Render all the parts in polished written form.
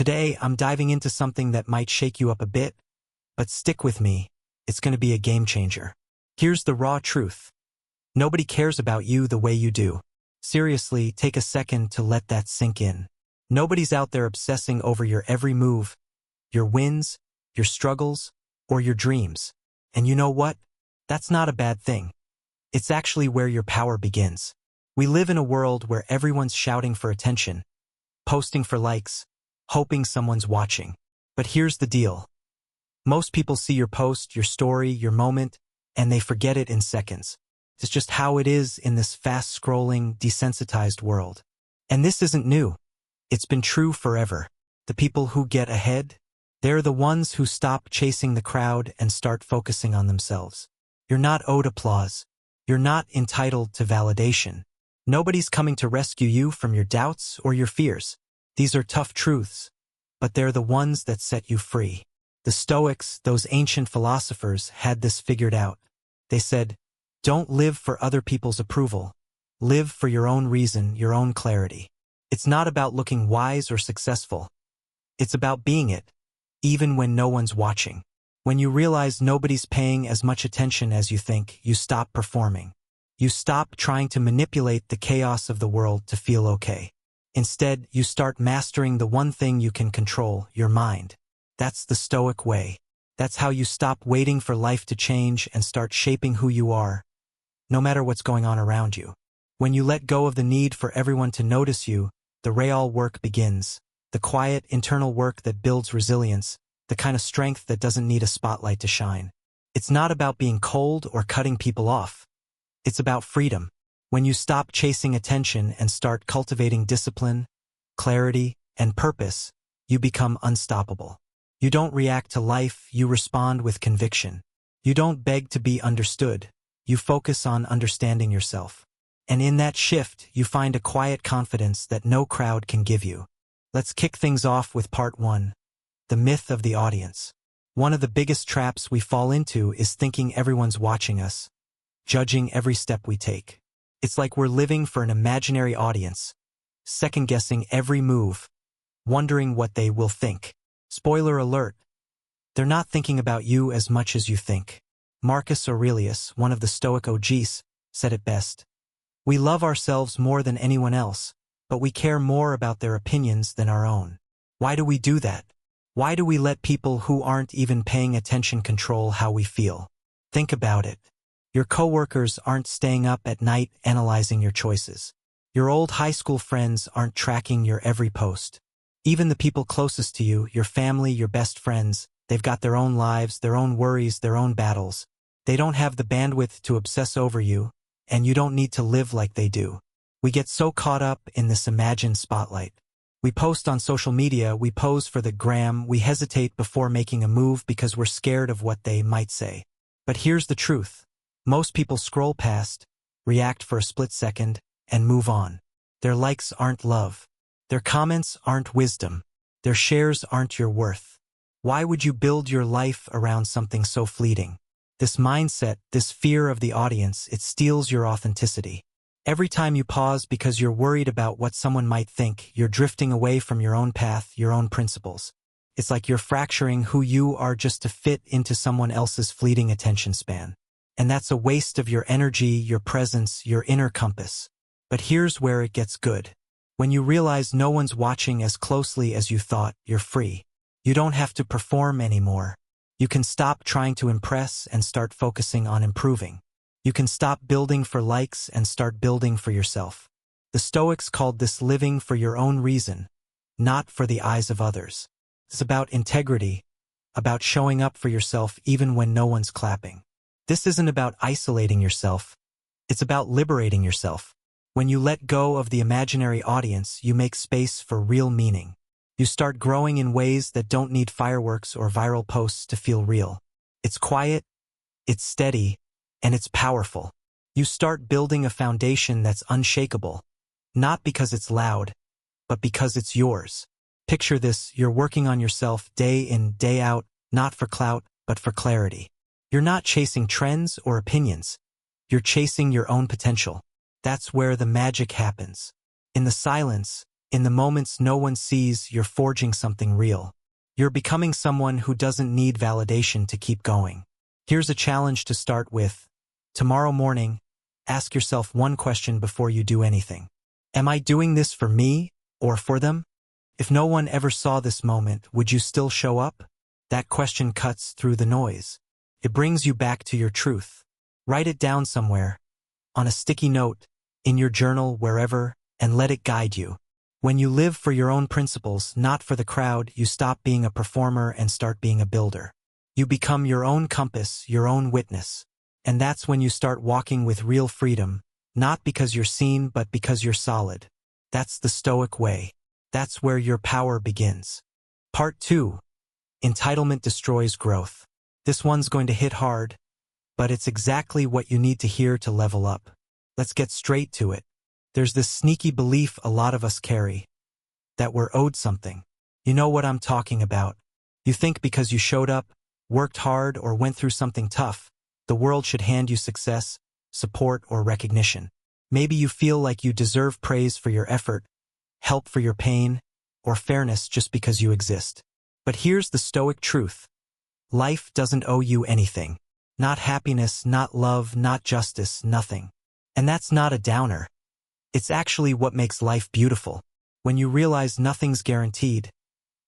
Today, I'm diving into something that might shake you up a bit, but stick with me. It's going to be a game changer. Here's the raw truth. Nobody cares about you the way you do. Seriously, take a second to let that sink in. Nobody's out there obsessing over your every move, your wins, your struggles, or your dreams. And you know what? That's not a bad thing. It's actually where your power begins. We live in a world where everyone's shouting for attention, posting for likes, hoping someone's watching. But here's the deal. Most people see your post, your story, your moment, and they forget it in seconds. It's just how it is in this fast-scrolling, desensitized world. And this isn't new. It's been true forever. The people who get ahead, they're the ones who stop chasing the crowd and start focusing on themselves. You're not owed applause. You're not entitled to validation. Nobody's coming to rescue you from your doubts or your fears. These are tough truths, but they're the ones that set you free. The Stoics, those ancient philosophers, had this figured out. They said, don't live for other people's approval. Live for your own reason, your own clarity. It's not about looking wise or successful. It's about being it, even when no one's watching. When you realize nobody's paying as much attention as you think, you stop performing. You stop trying to manipulate the chaos of the world to feel okay. Instead, you start mastering the one thing you can control, your mind. That's the Stoic way. That's how you stop waiting for life to change and start shaping who you are, no matter what's going on around you. When you let go of the need for everyone to notice you, the real work begins. The quiet, internal work that builds resilience, the kind of strength that doesn't need a spotlight to shine. It's not about being cold or cutting people off. It's about freedom. When you stop chasing attention and start cultivating discipline, clarity, and purpose, you become unstoppable. You don't react to life, you respond with conviction. You don't beg to be understood. You focus on understanding yourself. And in that shift, you find a quiet confidence that no crowd can give you. Let's kick things off with part 1, the myth of the audience. One of the biggest traps we fall into is thinking everyone's watching us, judging every step we take. It's like we're living for an imaginary audience, second-guessing every move, wondering what they will think. Spoiler alert, they're not thinking about you as much as you think. Marcus Aurelius, one of the Stoic OGs, said it best. We love ourselves more than anyone else, but we care more about their opinions than our own. Why do we do that? Why do we let people who aren't even paying attention control how we feel? Think about it. Your coworkers aren't staying up at night analyzing your choices. Your old high school friends aren't tracking your every post. Even the people closest to you, your family, your best friends, they've got their own lives, their own worries, their own battles. They don't have the bandwidth to obsess over you, and you don't need to live like they do. We get so caught up in this imagined spotlight. We post on social media, we pose for the gram, we hesitate before making a move because we're scared of what they might say. But here's the truth. Most people scroll past, react for a split second, and move on. Their likes aren't love. Their comments aren't wisdom. Their shares aren't your worth. Why would you build your life around something so fleeting? This mindset, this fear of the audience, it steals your authenticity. Every time you pause because you're worried about what someone might think, you're drifting away from your own path, your own principles. It's like you're fracturing who you are just to fit into someone else's fleeting attention span. And that's a waste of your energy, your presence, your inner compass. But here's where it gets good. When you realize no one's watching as closely as you thought, you're free. You don't have to perform anymore. You can stop trying to impress and start focusing on improving. You can stop building for likes and start building for yourself. The Stoics called this living for your own reason, not for the eyes of others. It's about integrity, about showing up for yourself even when no one's clapping. This isn't about isolating yourself. It's about liberating yourself. When you let go of the imaginary audience, you make space for real meaning. You start growing in ways that don't need fireworks or viral posts to feel real. It's quiet, it's steady, and it's powerful. You start building a foundation that's unshakable, not because it's loud, but because it's yours. Picture this, you're working on yourself day in, day out, not for clout, but for clarity. You're not chasing trends or opinions. You're chasing your own potential. That's where the magic happens. In the silence, In the moments no one sees, you're forging something real. You're becoming someone who doesn't need validation to keep going. Here's a challenge to start with. Tomorrow morning, ask yourself one question before you do anything. Am I doing this for me or for them? If no one ever saw this moment, would you still show up? That question cuts through the noise. It brings you back to your truth. Write it down somewhere, on a sticky note, in your journal, wherever, and let it guide you. When you live for your own principles, not for the crowd, you stop being a performer and start being a builder. You become your own compass, your own witness. And that's when you start walking with real freedom, not because you're seen, but because you're solid. That's the Stoic way. That's where your power begins. Part 2. Entitlement destroys growth. This one's going to hit hard, but it's exactly what you need to hear to level up. Let's get straight to it. There's this sneaky belief a lot of us carry, that we're owed something. You know what I'm talking about. You think because you showed up, worked hard, or went through something tough, the world should hand you success, support, or recognition. Maybe you feel like you deserve praise for your effort, help for your pain, or fairness just because you exist. But here's the Stoic truth. Life doesn't owe you anything. Not happiness, not love, not justice, nothing. And that's not a downer. It's actually what makes life beautiful. When you realize nothing's guaranteed,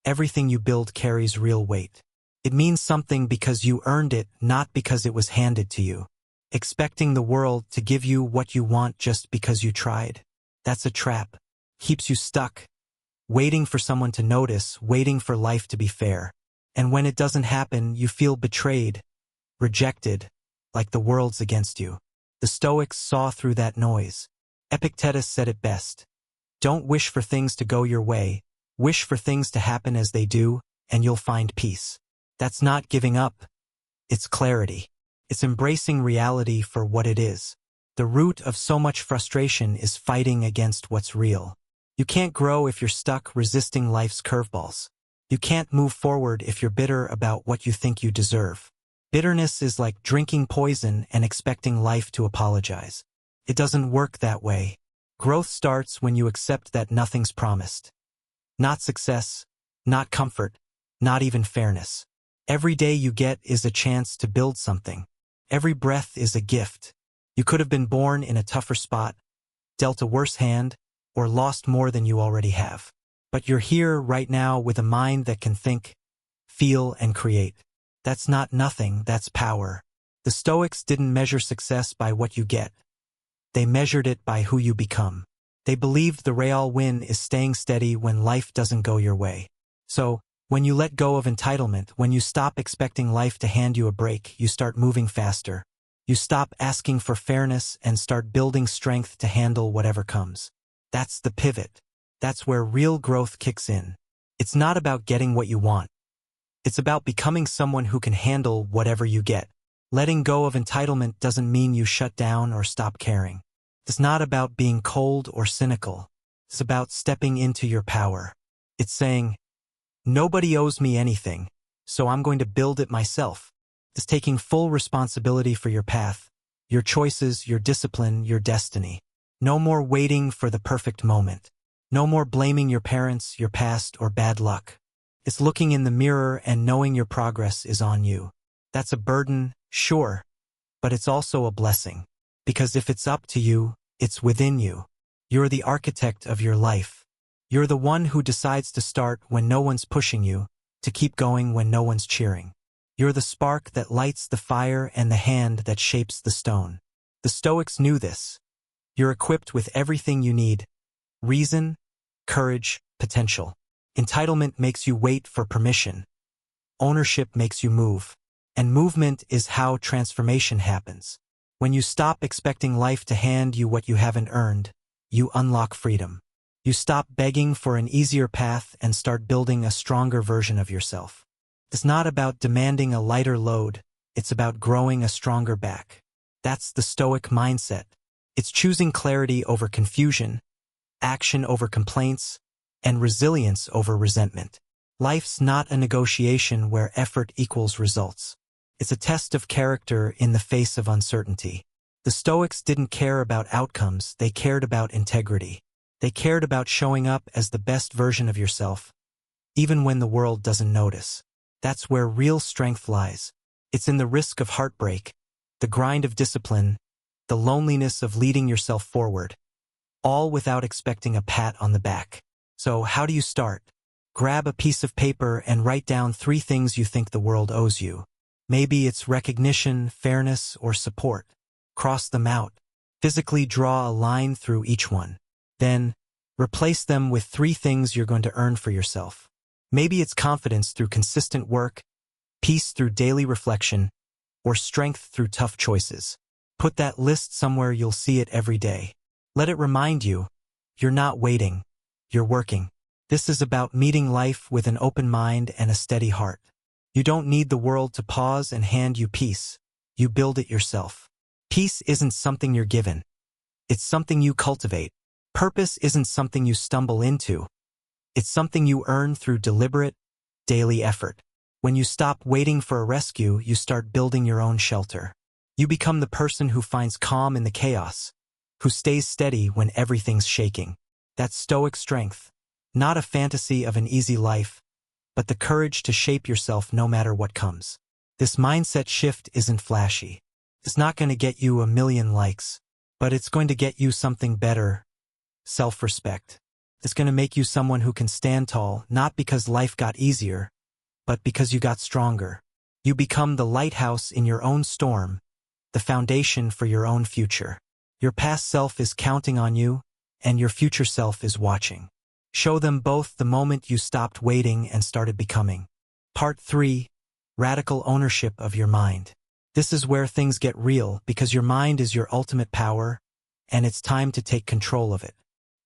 everything you build carries real weight. It means something because you earned it, not because it was handed to you. Expecting the world to give you what you want just because you tried. That's a trap. Keeps you stuck. Waiting for someone to notice, waiting for life to be fair. And when it doesn't happen, you feel betrayed, rejected, like the world's against you. The Stoics saw through that noise. Epictetus said it best. Don't wish for things to go your way, wish for things to happen as they do, and you'll find peace. That's not giving up. It's clarity. It's embracing reality for what it is. The root of so much frustration is fighting against what's real. You can't grow if you're stuck resisting life's curveballs. You can't move forward if you're bitter about what you think you deserve. Bitterness is like drinking poison and expecting life to apologize. It doesn't work that way. Growth starts when you accept that nothing's promised. Not success, not comfort, not even fairness. Every day you get is a chance to build something. Every breath is a gift. You could have been born in a tougher spot, dealt a worse hand, or lost more than you already have. But you're here right now with a mind that can think, feel, and create. That's not nothing, that's power. The Stoics didn't measure success by what you get. They measured it by who you become. They believed the real win is staying steady when life doesn't go your way. So, when you let go of entitlement, when you stop expecting life to hand you a break, you start moving faster. You stop asking for fairness and start building strength to handle whatever comes. That's the pivot. That's where real growth kicks in. It's not about getting what you want. It's about becoming someone who can handle whatever you get. Letting go of entitlement doesn't mean you shut down or stop caring. It's not about being cold or cynical. It's about stepping into your power. It's saying, nobody owes me anything, so I'm going to build it myself. It's taking full responsibility for your path, your choices, your discipline, your destiny. No more waiting for the perfect moment. No more blaming your parents, your past, or bad luck. It's looking in the mirror and knowing your progress is on you. That's a burden, sure, but it's also a blessing. Because if it's up to you, it's within you. You're the architect of your life. You're the one who decides to start when no one's pushing you, to keep going when no one's cheering. You're the spark that lights the fire and the hand that shapes the stone. The Stoics knew this. You're equipped with everything you need: reason, courage, potential. Entitlement makes you wait for permission. Ownership makes you move. And movement is how transformation happens. When you stop expecting life to hand you what you haven't earned, you unlock freedom. You stop begging for an easier path and start building a stronger version of yourself. It's not about demanding a lighter load, it's about growing a stronger back. That's the Stoic mindset. It's choosing clarity over confusion, action over complaints, and resilience over resentment. Life's not a negotiation where effort equals results. It's a test of character in the face of uncertainty. The Stoics didn't care about outcomes, they cared about integrity. They cared about showing up as the best version of yourself, even when the world doesn't notice. That's where real strength lies. It's in the risk of heartbreak, the grind of discipline, the loneliness of leading yourself forward, all without expecting a pat on the back. So how do you start? Grab a piece of paper and write down 3 things you think the world owes you. Maybe it's recognition, fairness, or support. Cross them out. Physically draw a line through each one. Then, replace them with 3 things you're going to earn for yourself. Maybe it's confidence through consistent work, peace through daily reflection, or strength through tough choices. Put that list somewhere you'll see it every day. Let it remind you, you're not waiting, you're working. This is about meeting life with an open mind and a steady heart. You don't need the world to pause and hand you peace. You build it yourself. Peace isn't something you're given. It's something you cultivate. Purpose isn't something you stumble into. It's something you earn through deliberate, daily effort. When you stop waiting for a rescue, you start building your own shelter. You become the person who finds calm in the chaos, who stays steady when everything's shaking. That's Stoic strength, not a fantasy of an easy life, but the courage to shape yourself no matter what comes. This mindset shift isn't flashy. It's not going to get you a million likes, but it's going to get you something better: self-respect. It's going to make you someone who can stand tall, not because life got easier, but because you got stronger. You become the lighthouse in your own storm, the foundation for your own future. Your past self is counting on you, and your future self is watching. Show them both the moment you stopped waiting and started becoming. Part 3. Radical ownership of your mind. This is where things get real, because your mind is your ultimate power, and it's time to take control of it.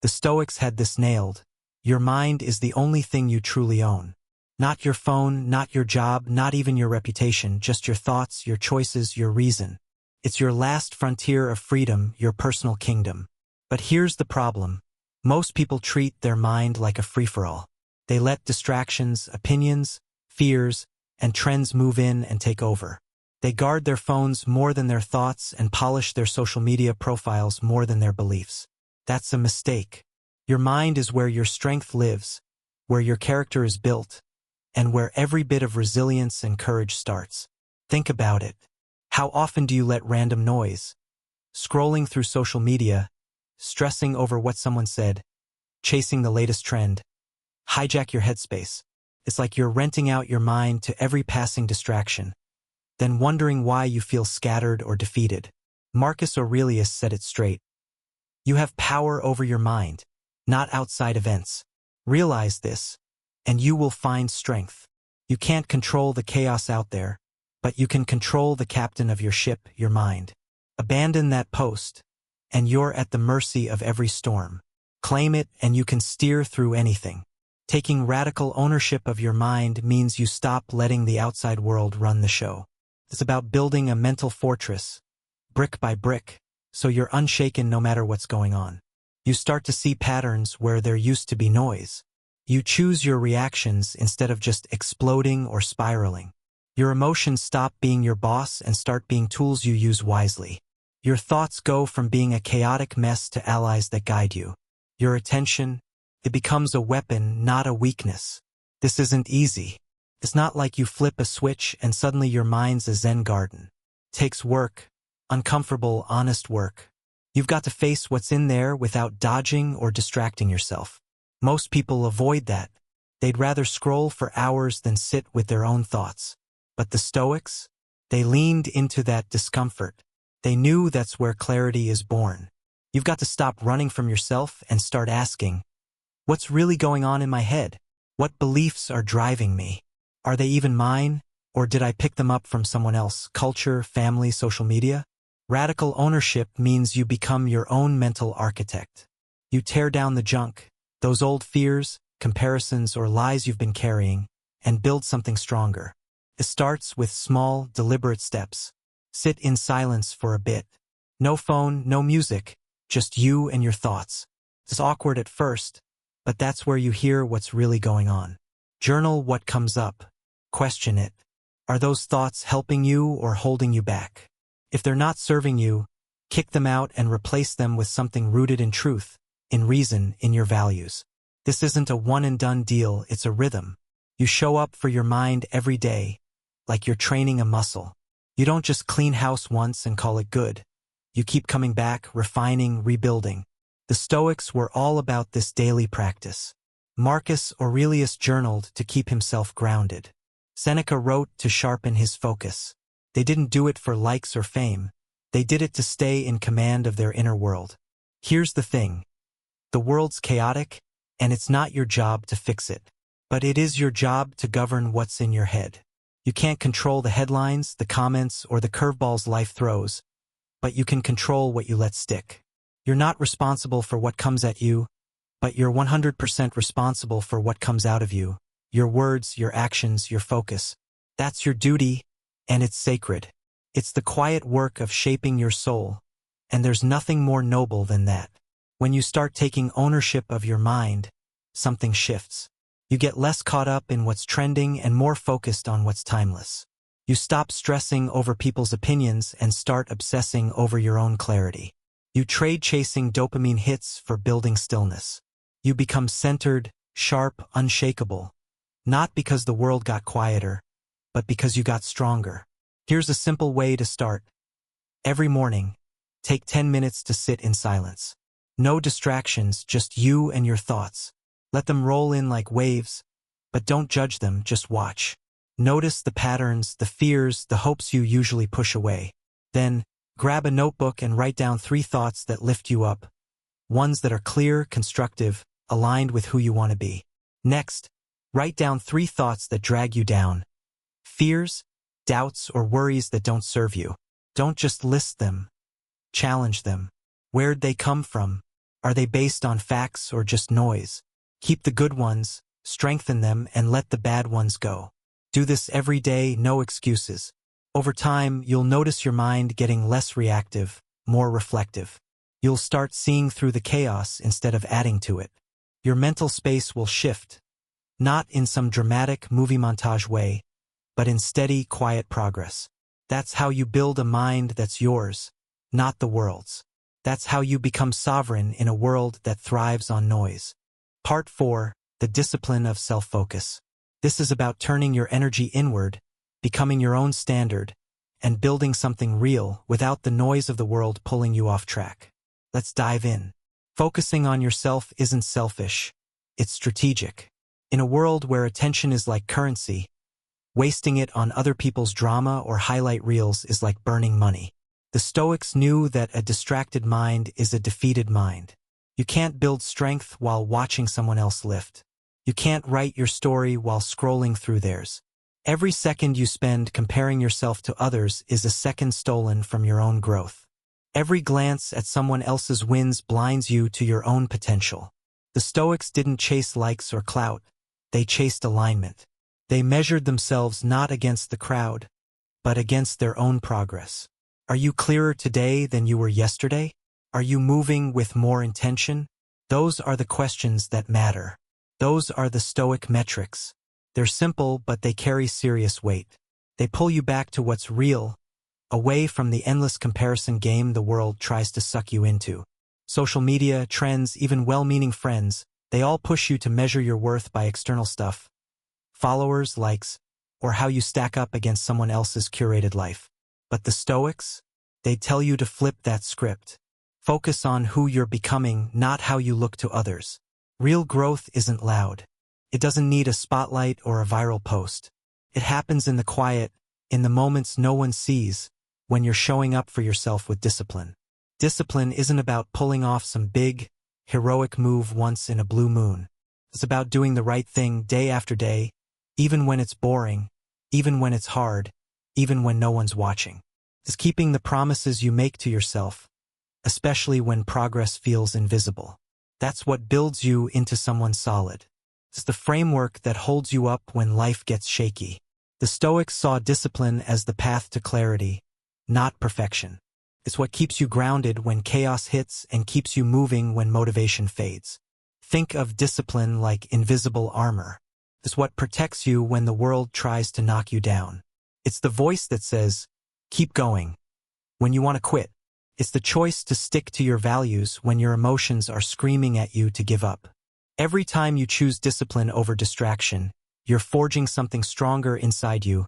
The Stoics had this nailed. Your mind is the only thing you truly own. Not your phone, not your job, not even your reputation, just your thoughts, your choices, your reason. It's your last frontier of freedom, your personal kingdom. But here's the problem. Most people treat their mind like a free-for-all. They let distractions, opinions, fears, and trends move in and take over. They guard their phones more than their thoughts and polish their social media profiles more than their beliefs. That's a mistake. Your mind is where your strength lives, where your character is built, and where every bit of resilience and courage starts. Think about it. How often do you let random noise, scrolling through social media, stressing over what someone said, chasing the latest trend, hijack your headspace? It's like you're renting out your mind to every passing distraction, then wondering why you feel scattered or defeated. Marcus Aurelius said it straight. You have power over your mind, not outside events. Realize this, and you will find strength. You can't control the chaos out there, but you can control the captain of your ship, your mind. Abandon that post, and you're at the mercy of every storm. Claim it, and you can steer through anything. Taking radical ownership of your mind means you stop letting the outside world run the show. It's about building a mental fortress, brick by brick, so you're unshaken no matter what's going on. You start to see patterns where there used to be noise. You choose your reactions instead of just exploding or spiraling. Your emotions stop being your boss and start being tools you use wisely. Your thoughts go from being a chaotic mess to allies that guide you. Your attention, it becomes a weapon, not a weakness. This isn't easy. It's not like you flip a switch and suddenly your mind's a Zen garden. It takes work, uncomfortable, honest work. You've got to face what's in there without dodging or distracting yourself. Most people avoid that. They'd rather scroll for hours than sit with their own thoughts. But the Stoics, they leaned into that discomfort. They knew that's where clarity is born. You've got to stop running from yourself and start asking, what's really going on in my head? What beliefs are driving me? Are they even mine? Or did I pick them up from someone else? Culture, family, social media? Radical ownership means you become your own mental architect. You tear down the junk, those old fears, comparisons, or lies you've been carrying, and build something stronger. It starts with small, deliberate steps. Sit in silence for a bit. No phone, no music, just you and your thoughts. It's awkward at first, but that's where you hear what's really going on. Journal what comes up. Question it. Are those thoughts helping you or holding you back? If they're not serving you, kick them out and replace them with something rooted in truth. in reason, in your values. This isn't a one-and-done deal, it's a rhythm. You show up for your mind every day, like you're training a muscle. You don't just clean house once and call it good. You keep coming back, refining, rebuilding. The Stoics were all about this daily practice. Marcus Aurelius journaled to keep himself grounded. Seneca wrote to sharpen his focus. They didn't do it for likes or fame. They did it to stay in command of their inner world. Here's the thing. The world's chaotic, and it's not your job to fix it. But it is your job to govern what's in your head. You can't control the headlines, the comments, or the curveballs life throws, but you can control what you let stick. You're not responsible for what comes at you, but you're 100% responsible for what comes out of you. Your words, your actions, your focus. That's your duty, and it's sacred. It's the quiet work of shaping your soul, and there's nothing more noble than that. When you start taking ownership of your mind, something shifts. You get less caught up in what's trending and more focused on what's timeless. You stop stressing over people's opinions and start obsessing over your own clarity. You trade chasing dopamine hits for building stillness. You become centered, sharp, unshakable. Not because the world got quieter, but because you got stronger. Here's a simple way to start. Every morning, take 10 minutes to sit in silence. No distractions, just you and your thoughts. Let them roll in like waves, but don't judge them, just watch. Notice the patterns, the fears, the hopes you usually push away. Then, grab a notebook and write down 3 thoughts that lift you up. Ones that are clear, constructive, aligned with who you want to be. Next, write down 3 thoughts that drag you down. Fears, doubts, or worries that don't serve you. Don't just list them. Challenge them. Where'd they come from? Are they based on facts or just noise? Keep the good ones, strengthen them, and let the bad ones go. Do this every day, no excuses. Over time, you'll notice your mind getting less reactive, more reflective. You'll start seeing through the chaos instead of adding to it. Your mental space will shift, not in some dramatic movie montage way, but in steady, quiet progress. That's how you build a mind that's yours, not the world's. That's how you become sovereign in a world that thrives on noise. Part 4, the discipline of self-focus. This is about turning your energy inward, becoming your own standard, and building something real without the noise of the world pulling you off track. Let's dive in. Focusing on yourself isn't selfish, it's strategic. In a world where attention is like currency, wasting it on other people's drama or highlight reels is like burning money. The Stoics knew that a distracted mind is a defeated mind. You can't build strength while watching someone else lift. You can't write your story while scrolling through theirs. Every second you spend comparing yourself to others is a second stolen from your own growth. Every glance at someone else's wins blinds you to your own potential. The Stoics didn't chase likes or clout. They chased alignment. They measured themselves not against the crowd, but against their own progress. Are you clearer today than you were yesterday? Are you moving with more intention? Those are the questions that matter. Those are the Stoic metrics. They're simple, but they carry serious weight. They pull you back to what's real, away from the endless comparison game the world tries to suck you into. Social media, trends, even well-meaning friends, they all push you to measure your worth by external stuff. Followers, likes, or how you stack up against someone else's curated life. But the Stoics? They tell you to flip that script. Focus on who you're becoming, not how you look to others. Real growth isn't loud. It doesn't need a spotlight or a viral post. It happens in the quiet, in the moments no one sees, when you're showing up for yourself with discipline. Discipline isn't about pulling off some big, heroic move once in a blue moon. It's about doing the right thing day after day, even when it's boring, even when it's hard, even when no one's watching. It's keeping the promises you make to yourself, especially when progress feels invisible. That's what builds you into someone solid. It's the framework that holds you up when life gets shaky. The Stoics saw discipline as the path to clarity, not perfection. It's what keeps you grounded when chaos hits and keeps you moving when motivation fades. Think of discipline like invisible armor. It's what protects you when the world tries to knock you down. It's the voice that says, keep going, when you want to quit. It's the choice to stick to your values when your emotions are screaming at you to give up. Every time you choose discipline over distraction, you're forging something stronger inside you.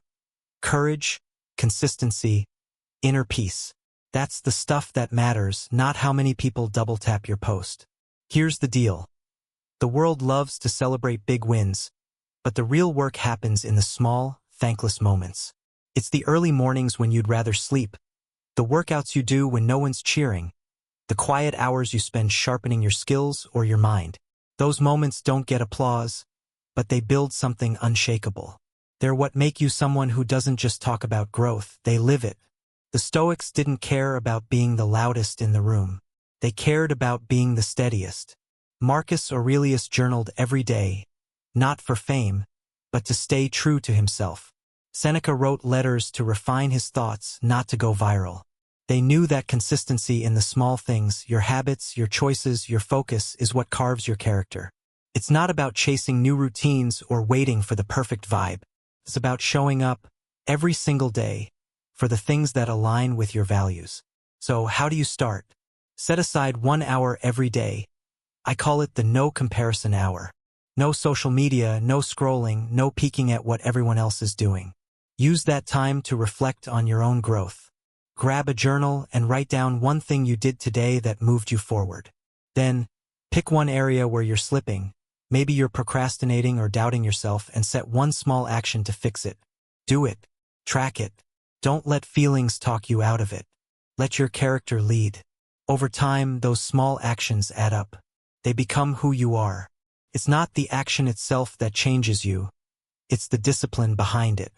Courage, consistency, inner peace. That's the stuff that matters, not how many people double-tap your post. Here's the deal. The world loves to celebrate big wins, but the real work happens in the small, thankless moments. It's the early mornings when you'd rather sleep, the workouts you do when no one's cheering, the quiet hours you spend sharpening your skills or your mind. Those moments don't get applause, but they build something unshakable. They're what make you someone who doesn't just talk about growth, they live it. The Stoics didn't care about being the loudest in the room. They cared about being the steadiest. Marcus Aurelius journaled every day, not for fame, but to stay true to himself. Seneca wrote letters to refine his thoughts, not to go viral. They knew that consistency in the small things, your habits, your choices, your focus, is what carves your character. It's not about chasing new routines or waiting for the perfect vibe. It's about showing up every single day for the things that align with your values. So how do you start? Set aside 1 hour every day. I call it the no comparison hour. No social media, no scrolling, no peeking at what everyone else is doing. Use that time to reflect on your own growth. Grab a journal and write down one thing you did today that moved you forward. Then, pick one area where you're slipping. Maybe you're procrastinating or doubting yourself, and set one small action to fix it. Do it. Track it. Don't let feelings talk you out of it. Let your character lead. Over time, those small actions add up. They become who you are. It's not the action itself that changes you. It's the discipline behind it.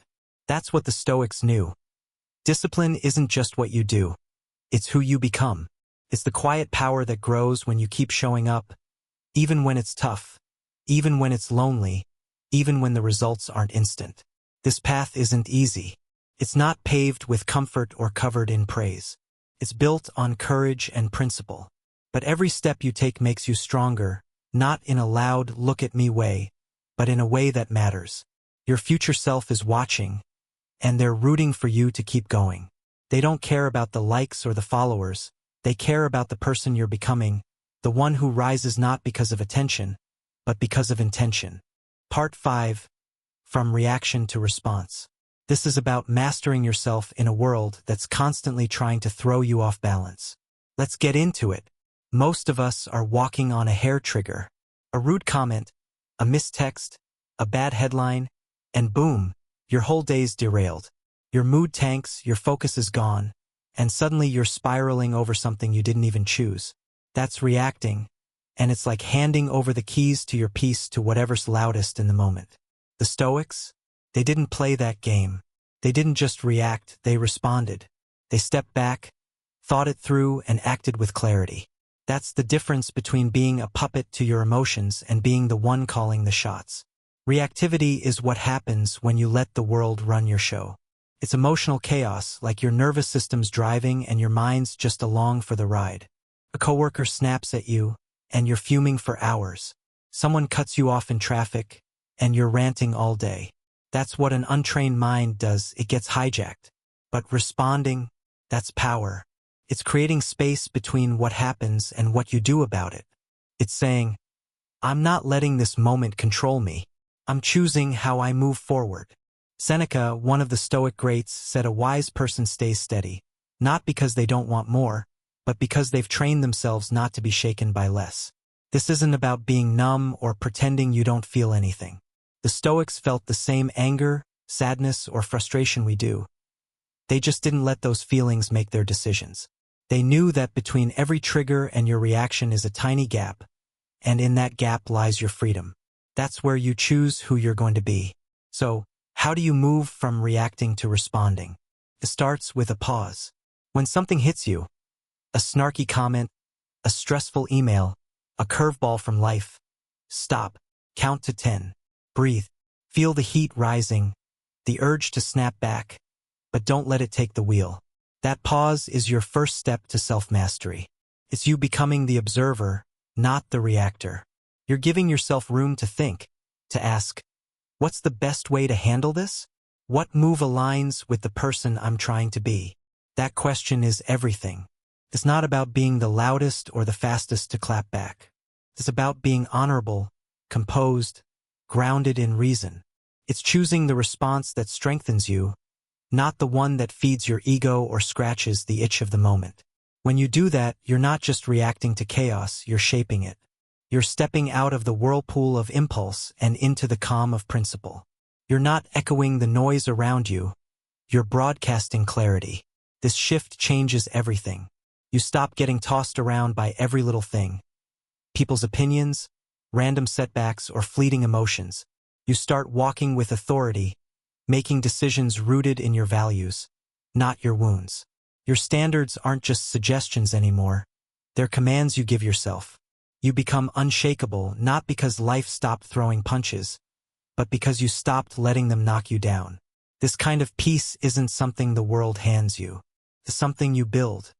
That's what the Stoics knew. Discipline isn't just what you do. It's who you become. It's the quiet power that grows when you keep showing up, even when it's tough, even when it's lonely, even when the results aren't instant. This path isn't easy. It's not paved with comfort or covered in praise. It's built on courage and principle. But every step you take makes you stronger, not in a loud, look-at-me way, but in a way that matters. Your future self is watching, and they're rooting for you to keep going. They don't care about the likes or the followers. They care about the person you're becoming, the one who rises not because of attention, but because of intention. Part 5. From Reaction to Response. This is about mastering yourself in a world that's constantly trying to throw you off balance. Let's get into it. Most of us are walking on a hair trigger. A rude comment, a missed text, a bad headline, and boom, your whole day's derailed. Your mood tanks, your focus is gone, and suddenly you're spiraling over something you didn't even choose. That's reacting, and it's like handing over the keys to your peace to whatever's loudest in the moment. The Stoics? They didn't play that game. They didn't just react, they responded. They stepped back, thought it through, and acted with clarity. That's the difference between being a puppet to your emotions and being the one calling the shots. Reactivity is what happens when you let the world run your show. It's emotional chaos, like your nervous system's driving and your mind's just along for the ride. A coworker snaps at you, and you're fuming for hours. Someone cuts you off in traffic, and you're ranting all day. That's what an untrained mind does, it gets hijacked. But responding, that's power. It's creating space between what happens and what you do about it. It's saying, I'm not letting this moment control me. I'm choosing how I move forward. Seneca, one of the Stoic greats, said a wise person stays steady, not because they don't want more, but because they've trained themselves not to be shaken by less. This isn't about being numb or pretending you don't feel anything. The Stoics felt the same anger, sadness, or frustration we do. They just didn't let those feelings make their decisions. They knew that between every trigger and your reaction is a tiny gap, and in that gap lies your freedom. That's where you choose who you're going to be. So, how do you move from reacting to responding? It starts with a pause. When something hits you, a snarky comment, a stressful email, a curveball from life, stop, count to 10, breathe, feel the heat rising, the urge to snap back, but don't let it take the wheel. That pause is your first step to self-mastery. It's you becoming the observer, not the reactor. You're giving yourself room to think, to ask, what's the best way to handle this? What move aligns with the person I'm trying to be? That question is everything. It's not about being the loudest or the fastest to clap back. It's about being honorable, composed, grounded in reason. It's choosing the response that strengthens you, not the one that feeds your ego or scratches the itch of the moment. When you do that, you're not just reacting to chaos, you're shaping it. You're stepping out of the whirlpool of impulse and into the calm of principle. You're not echoing the noise around you, you're broadcasting clarity. This shift changes everything. You stop getting tossed around by every little thing. People's opinions, random setbacks, or fleeting emotions. You start walking with authority, making decisions rooted in your values, not your wounds. Your standards aren't just suggestions anymore. They're commands you give yourself. You become unshakable not because life stopped throwing punches, but because you stopped letting them knock you down. This kind of peace isn't something the world hands you. It's something you build.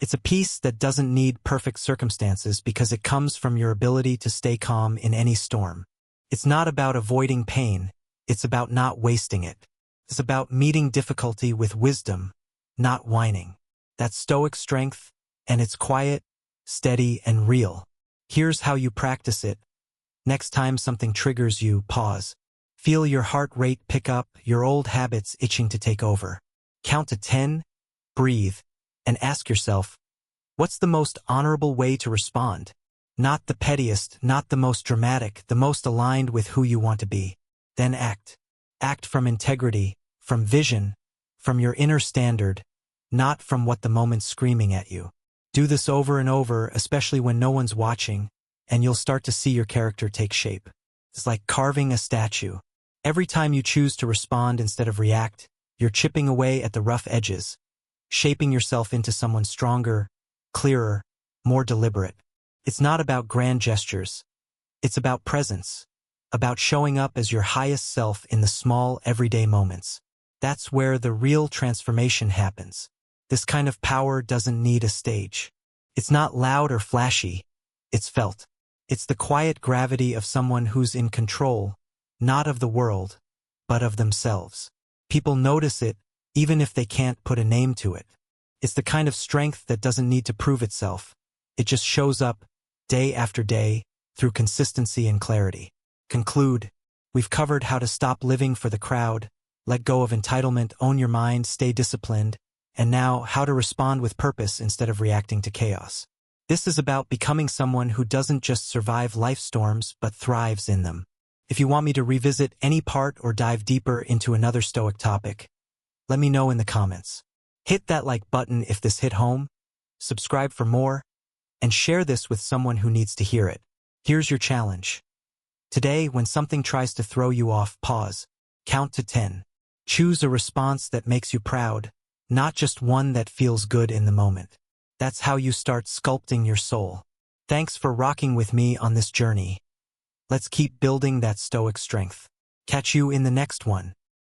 It's a peace that doesn't need perfect circumstances because it comes from your ability to stay calm in any storm. It's not about avoiding pain, it's about not wasting it. It's about meeting difficulty with wisdom, not whining. That's Stoic strength, and it's quiet, steady, and real. Here's how you practice it. Next time something triggers you, pause. Feel your heart rate pick up, your old habits itching to take over. Count to 10, breathe, and ask yourself, what's the most honorable way to respond? Not the pettiest, not the most dramatic, the most aligned with who you want to be. Then act. Act from integrity, from vision, from your inner standard, not from what the moment's screaming at you. Do this over and over, especially when no one's watching, and you'll start to see your character take shape. It's like carving a statue. Every time you choose to respond instead of react, you're chipping away at the rough edges, shaping yourself into someone stronger, clearer, more deliberate. It's not about grand gestures. It's about presence, about showing up as your highest self in the small, everyday moments. That's where the real transformation happens. This kind of power doesn't need a stage. It's not loud or flashy. It's felt. It's the quiet gravity of someone who's in control, not of the world, but of themselves. People notice it, even if they can't put a name to it. It's the kind of strength that doesn't need to prove itself. It just shows up, day after day, through consistency and clarity. Conclude. We've covered how to stop living for the crowd, let go of entitlement, own your mind, stay disciplined, and now how to respond with purpose instead of reacting to chaos. This is about becoming someone who doesn't just survive life storms but thrives in them. If you want me to revisit any part or dive deeper into another Stoic topic, let me know in the comments. Hit that like button if this hit home, subscribe for more, and share this with someone who needs to hear it. Here's your challenge. Today, when something tries to throw you off, pause. Count to 10. Choose a response that makes you proud, not just one that feels good in the moment. That's how you start sculpting your soul. Thanks for rocking with me on this journey. Let's keep building that Stoic strength. Catch you in the next one.